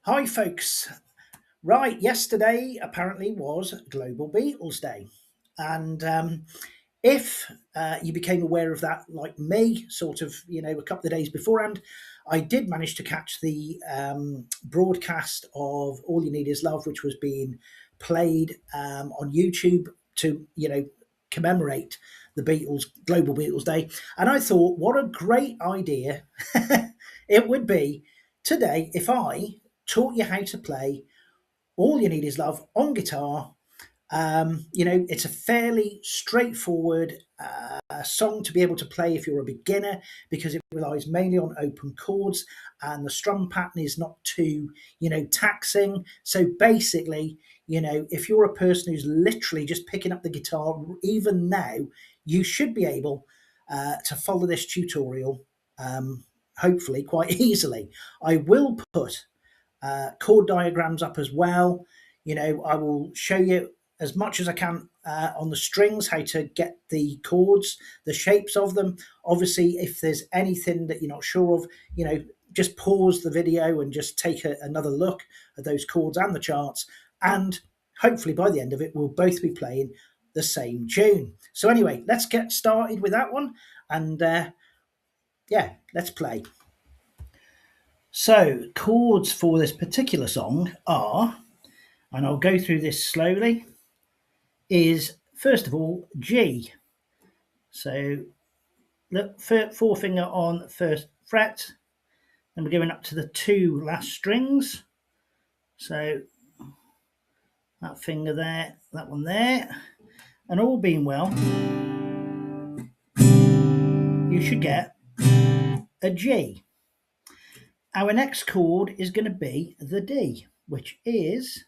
Hi, folks. Right, yesterday apparently was Global Beatles Day. And if you became aware of that, like me, sort of, a couple of days beforehand, I did manage to catch the broadcast of All You Need Is Love, which was being played on YouTube to, commemorate the Beatles, Global Beatles Day. And I thought, what a great idea it would be today if I taught you how to play All You Need Is Love on guitar. It's a fairly straightforward song to be able to play if you're a beginner because it relies mainly on open chords and the strum pattern is not too, taxing. So basically, if you're a person who's literally just picking up the guitar, even now, you should be able to follow this tutorial, hopefully quite easily. I will put chord diagrams up as well. I will show you as much as I can on the strings, how to get the chords, the shapes of them. Obviously, if there's anything that you're not sure of, just pause the video and just take another look at those chords and the charts. And hopefully by the end of it, we'll both be playing the same tune. So anyway, let's get started with that one. And yeah, let's play. So chords for this particular song are, and I'll go through this slowly, is first of all G. So look, forefinger on first fret, and we're going up to the two last strings. So that finger there, that one there, and all being well, you should get a G. Our next chord is going to be the D, which is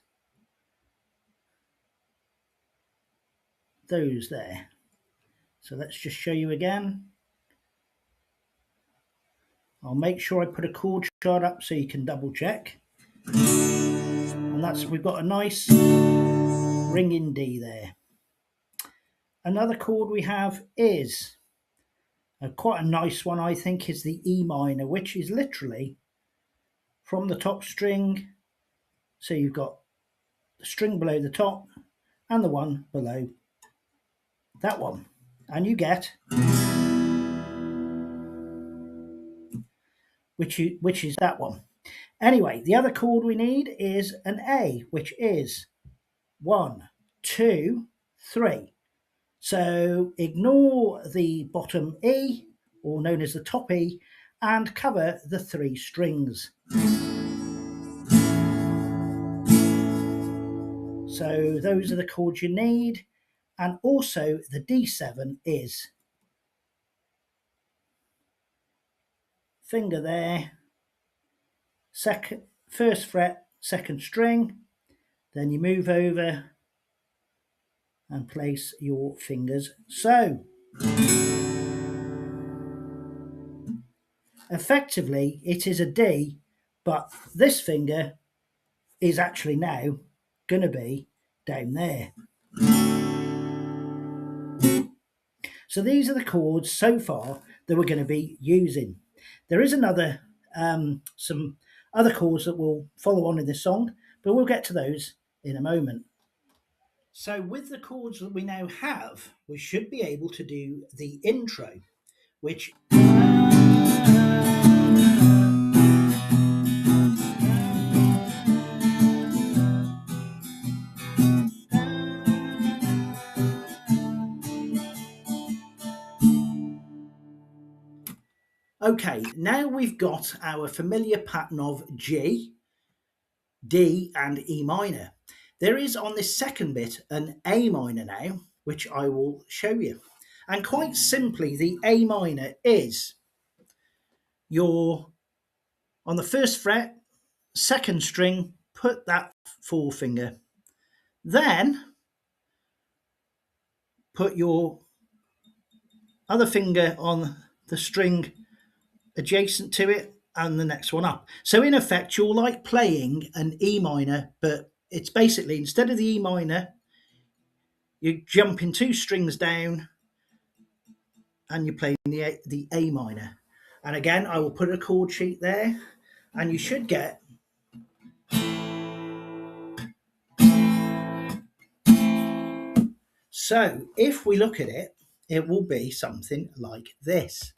those there. So let's just show you again. I'll make sure I put a chord chart up so you can double check. And we've got a nice ringing D there. Another chord we have is quite a nice one, I think, is the E minor, which is literally from the top string. So you've got the string below the top and the one below that one, and you get which is that one. Anyway, the other chord we need is an A, which is 1, 2, 3. So ignore the bottom E, or known as the top E, and cover the 3 strings. So those are the chords you need. And also the D7 is finger there, first fret, second string, then you move over and place your fingers so. Effectively, it is a D, but this finger is actually now going to be down there. So these are the chords so far that we're going to be using. There is some other chords that will follow on in this song, but we'll get to those in a moment. So with the chords that we now have, we should be able to do the intro, which okay, now we've got our familiar pattern of G, D and E minor. There is on this second bit an A minor now, which I will show you. And quite simply, the A minor is on the first fret, second string, put that forefinger. Then put your other finger on the string adjacent to it and the next one up. So in effect, you're like playing an E minor, but it's basically, instead of the E minor, you're jumping 2 strings down and you're playing the A minor. And again, I will put a chord sheet there and you should get So if we look at it, it will be something like this.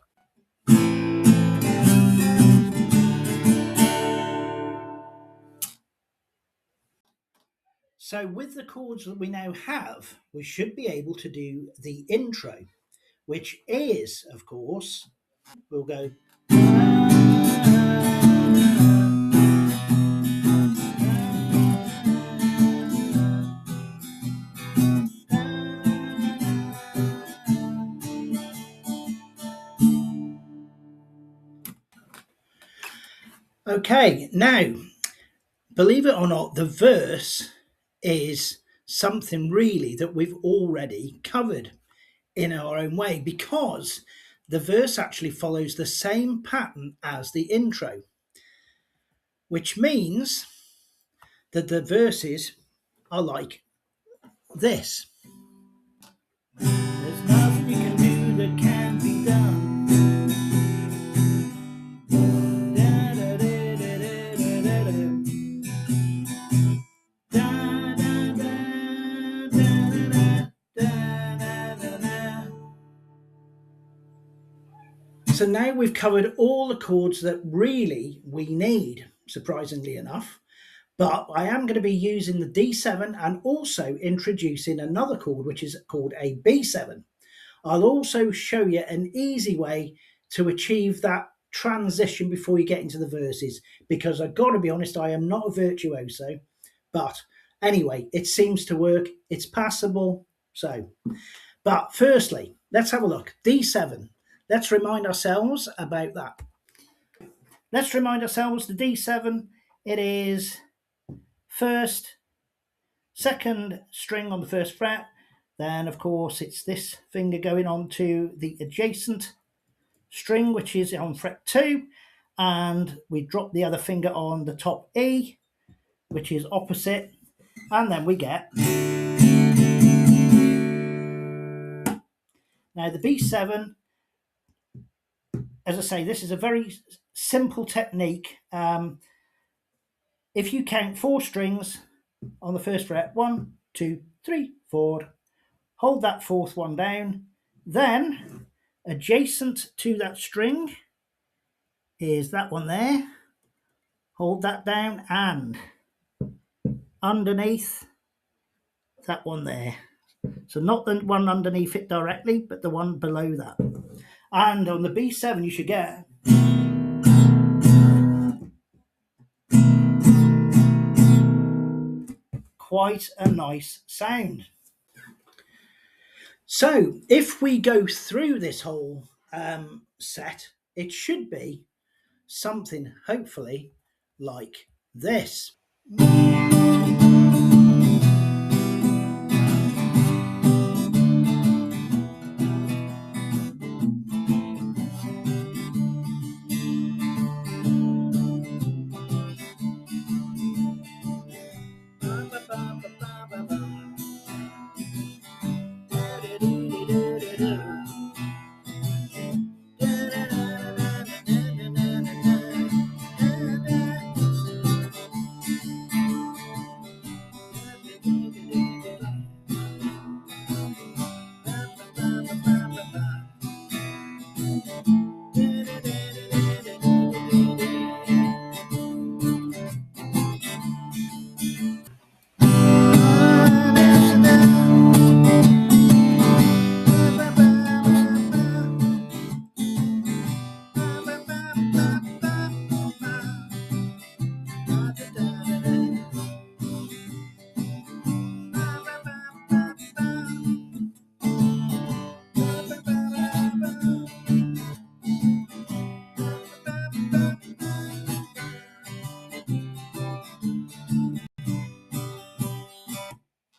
So with the chords that we now have, we should be able to do the intro, which is, of course, we'll go. Okay, now, believe it or not, the verse is something really that we've already covered in our own way, because the verse actually follows the same pattern as the intro, which means that the verses are like this. There's nothing you can do that can't be done. So now we've covered all the chords that really we need, surprisingly enough. But I am going to be using the D7 and also introducing another chord, which is called a B7. I'll also show you an easy way to achieve that transition before you get into the verses, because I've got to be honest, I am not a virtuoso. But anyway, it seems to work. It's passable. So, but firstly, let's have a look. D7. Let's remind ourselves about that. Let's remind ourselves the D7, it is first, second string on the first fret. Then, of course, it's this finger going on to the adjacent string, which is on fret 2. And we drop the other finger on the top E, which is opposite. And then we get. Now, the B7, as I say, this is a very simple technique. If you count 4 strings on the first fret, 1, 2, 3, 4, hold that 4th one down, then adjacent to that string is that one there, hold that down, and underneath that one there. So not the one underneath it directly, but the one below that. And on the B7 you should get quite a nice sound. So if we go through this whole set, it should be something hopefully like this.